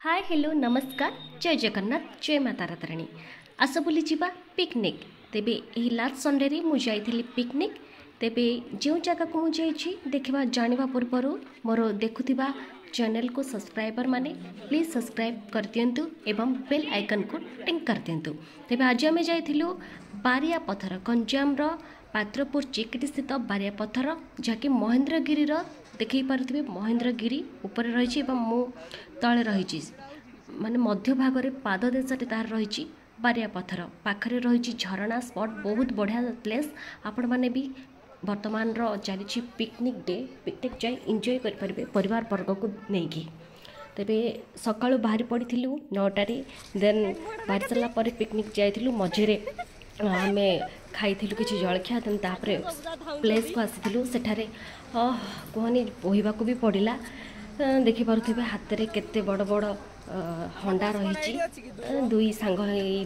Hi hello नमस्कार जय जगन्नाथ जय माता राताराणी आस बुली जीवा पिकनिक तेबे एही लास्ट संडे रे मु जाइथिली पिकनिक तेबे जो जगह को मुझे देखा जानिबा पूर्वर मोर देखुथिबा चैनल को सब्सक्राइबर माने प्लीज सब्सक्राइब कर दियंतु एवं बेल आइकन को टिंग कर दियंतु। तेबे आज आमे जाइथिलु बारिया पत्थर गंजाम रो पात्रपुर चिकटी स्थित बारिया पत्थर जहाँकि महेंद्रगिरी देखी पारे महेंद्रगिरी ऊपर रही मु तले रही माने मध्य भाग में पाद देश तार रही बारिया पत्थर पाखरे रही झरणा स्पॉट बहुत बढ़िया प्लेस आपण मैंने भी वर्तमान चली पिकनिक डे पिकनिक जाए एंजॉय करें परिवार वर्ग को लेकिन तेबे सकाळु बाहरी पड़ी 9टारे देन बाहरी सारापर पिकनिक जाइलु मझे आमे खाइलु कि जलखिया देन तापर प्लेस को आसीलु सेठारे कहनी बोहबा भी पड़ा देखिपे हाथ में केते बड़ बड़ हंडा रही दुई सांग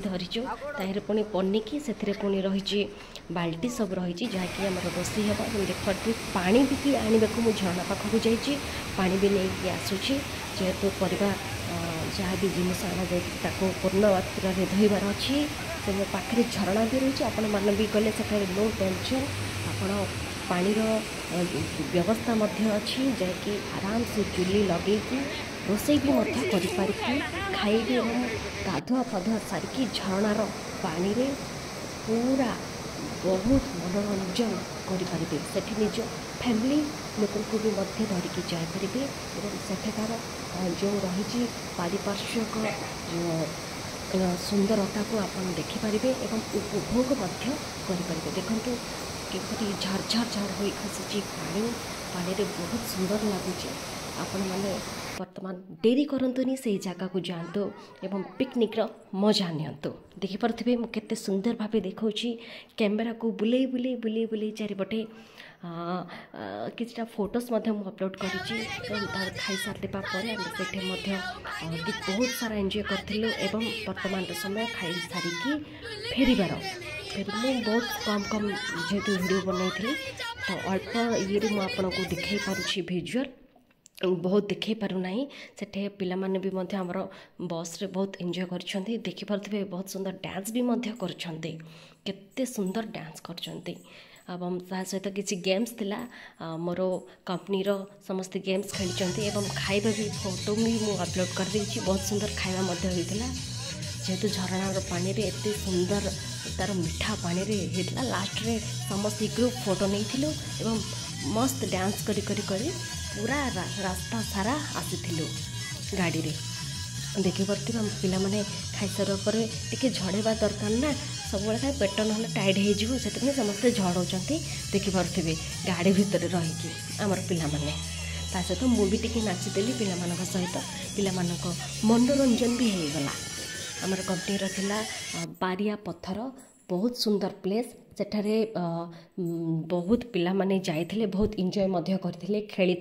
धरीचु ताहरे पुणी पनिकी से पुणी रही बाल्टी सब रही जहाँकि आम रोषे हे देखिए पानी भी आने को मुझे झरना पाखक जाइए पानी भी नहीं आसूची जेहेतु परिवार जहाँ भी जिनस आना जाए पूर्ण मात्रा धोबार अच्छी से पाखे झरणा भी रही आपण मैंने भी गले से नो टेंशन आपण पानीर व्यवस्था अच्छी जैकि आराम से चुली लगे रोसई भी कर खाइबे गाधुआ फाधुआ सारिकी झरणार पानी रे पूरा बहुत मनोरंजन करें से निज फैमिली लोक को भी धरिकी जापरें सेठार जो रही पारिपार्श्विक सुंदरता को आप देखिपारे और उपभोग करें देखो किपरि झरझर झर हो खसी पानी रे बहुत सुंदर लगुच आपण मैंने वर्तमान डेरी करतुनि से जगह को जातु एवं पिकनिक मजा नियंतु देखिपे मुझे केते सुंदर भाव देखा कैमेरा को बुले बुले बुले बुले चारिपटे किछटा फोटोस अपलोड करी खाई सारे बहुत सारा एंजॉय करूँ एवं वर्तमान समय खाई सारिकी फेरबार फिर मुझे बहुत कम कम जेहेतु वीडियो बनई तो अल्प ये मुझे देखई पारुछि भिजुअल बहुत देखई पारना से पिला माने भी आमर बस रे बहुत एंजॉय कर देखिपे बहुत सुंदर डांस भी केते सुंदर डांस कर सहित किसी गेम्स थिला मोर कंपनीर समस्त गेम्स खेली खाଇବା भी फोटो भी मुझे अपलोड कर देछि बहुत सुंदर खाଇବା होता जेहेतु झरणार पानी रे एते सुंदर तार मीठा पानी रे हेतला लास्ट रे समस्त ग्रुप फोटो नहीं एवं मस्त डांस करी करी करी पूरा रास्ता सारा आसीथिलु गाड़ी रे देखि परथि पिला माने खाई सारा पर टिके झड़ेबा दरकार ना सब खाए पेट ना टाइट हो जीवो से समस्त झड़ौचंती देखि परथि गाड़ी भितर रही आमर पिला माने ता सहित मु भी टिके नाचिदेली पिला मानक सहित पिला मानक मनोरंजन भी हो गला आमर कंपनी रथिला बारिया पत्थर बहुत सुंदर प्लेस सेठारे बहुत पिला माने जाइथिले बहुत एंजॉय करथिले खेली